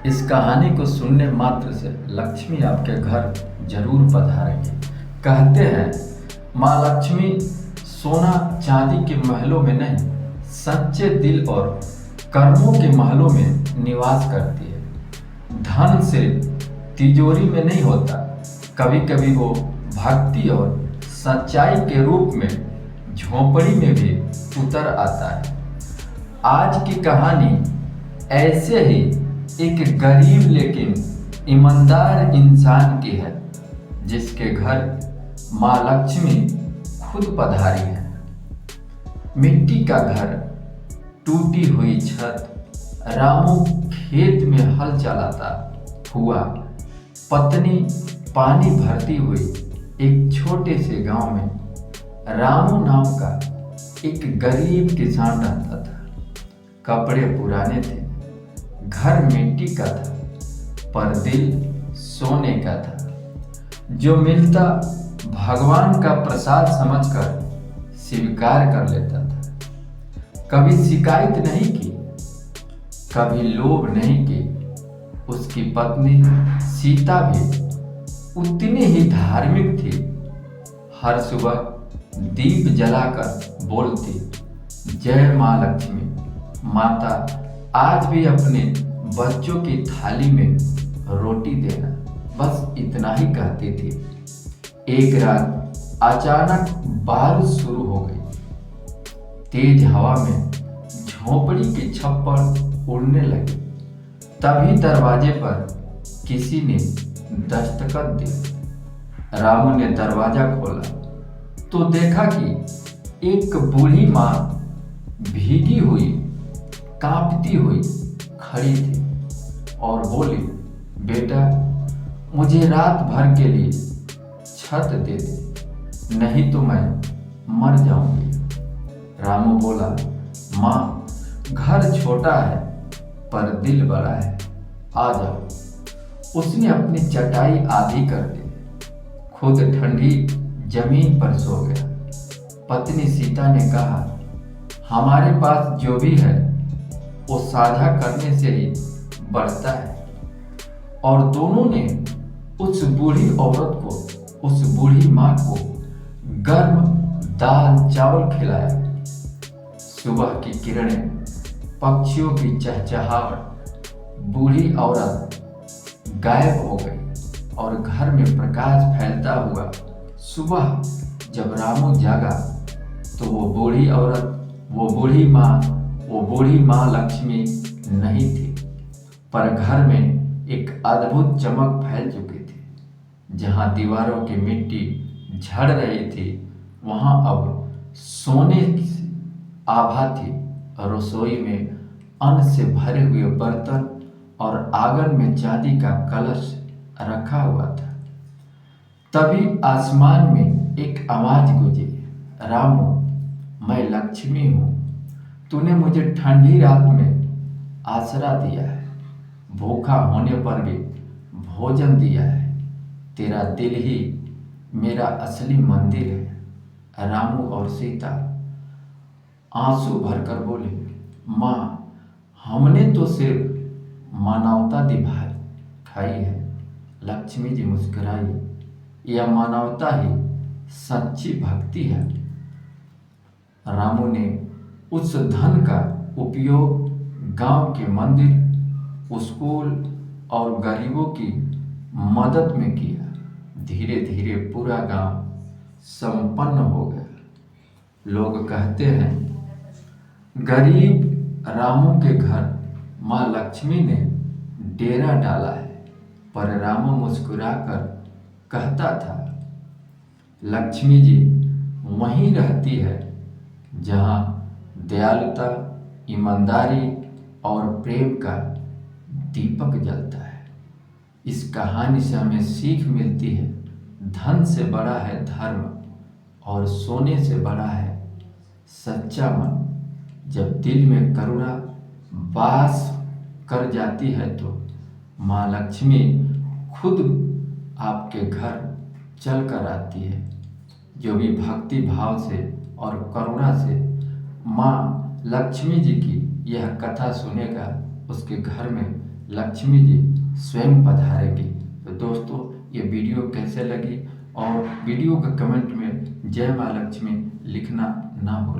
इस कहानी को सुनने मात्र से लक्ष्मी आपके घर जरूर पधारेंगी। कहते हैं माँ लक्ष्मी सोना चांदी के महलों में नहीं, सच्चे दिल और कर्मों के महलों में निवास करती है। धन से तिजोरी में नहीं होता, कभी कभी वो भक्ति और सच्चाई के रूप में झोंपड़ी में भी उतर आता है। आज की कहानी ऐसे ही एक गरीब लेकिन ईमानदार इंसान की है, जिसके घर माँ लक्ष्मी खुद पधारी है। मिट्टी का घर, टूटी हुई छत, रामू खेत में हल चलाता हुआ, पत्नी पानी भरती हुई। एक छोटे से गांव में रामू नाम का एक गरीब किसान रहता था। कपड़े पुराने थे, घर मिट्टी का था, पर दिल सोने का था। जो मिलता भगवान का प्रसाद समझकर स्वीकार कर लेता था। कभी शिकायत नहीं की, कभी लोभ नहीं की। उसकी पत्नी सीता भी उतनी ही धार्मिक थी। हर सुबह दीप जलाकर बोलती, जय माँ लक्ष्मी। माता आज भी अपने बच्चों की थाली में रोटी देना, बस इतना ही कहती थी। एक रात अचानक बारिश शुरू हो गई। तेज हवा में झोंपड़ी की छप्पर उड़ने लगी। तभी दरवाजे पर किसी ने दस्तखत दी। रामू ने दरवाजा खोला तो देखा कि एक बूढ़ी माँ भीगी हुई, कांपती हुई खड़ी थी और बोली, बेटा मुझे रात भर के लिए छत दे दे, नहीं तो मैं मर जाऊंगी। रामू बोला, माँ घर छोटा है पर दिल बड़ा है, आ जाओ। उसने अपनी चटाई आधी कर दी, खुद ठंडी जमीन पर सो गया। पत्नी सीता ने कहा, हमारे पास जो भी है वो साझा करने से ही बढ़ता है। और दोनों ने उस बूढ़ी औरत को, उस बूढ़ी माँ को गर्म दाल चावल खिलाया। सुबह की किरणें, पक्षियों की चहचहाहट, बूढ़ी औरत गायब हो गई और घर में प्रकाश फैलता हुआ। सुबह जब रामू जागा तो वो बूढ़ी औरत, वो बूढ़ी माँ लक्ष्मी नहीं थी, पर घर में एक अद्भुत चमक फैल चुकी थी। जहाँ दीवारों की मिट्टी झड़ रही थी, वहाँ अब सोने की आभा थी। रसोई में अन्न से भरे हुए बर्तन और आंगन में चांदी का कलश रखा हुआ था। तभी आसमान में एक आवाज गूंजी, रामू मैं लक्ष्मी हूँ, तूने मुझे ठंडी रात में आसरा दिया है, भूखा होने पर भी भोजन दिया है। तेरा दिल ही मेरा असली मंदिर है। रामू और सीता आंसू भरकर बोले, माँ हमने तो सिर्फ मानवता दिखाई है। लक्ष्मी जी मुस्कुराई, यह मानवता ही सच्ची भक्ति है। रामू ने उस धन का उपयोग गांव के मंदिर, स्कूल और गरीबों की मदद में किया। धीरे धीरे पूरा गांव संपन्न हो गया। लोग कहते हैं गरीब रामू के घर माँ लक्ष्मी ने डेरा डाला है, पर रामू मुस्कुराकर कहता था, लक्ष्मी जी वहीं रहती है जहाँ दयालुता, ईमानदारी और प्रेम का दीपक जलता है। इस कहानी से हमें सीख मिलती है, धन से बड़ा है धर्म और सोने से बड़ा है सच्चा मन। जब दिल में करुणा वास कर जाती है तो माँ लक्ष्मी खुद आपके घर चल कर आती है। जो भी भक्ति भाव से और करुणा से माँ लक्ष्मी जी की यह कथा सुनेगा, उसके घर में लक्ष्मी जी स्वयं पधारेंगी। तो दोस्तों, ये वीडियो कैसे लगी और वीडियो के कमेंट में जय माँ लक्ष्मी लिखना ना भूलें।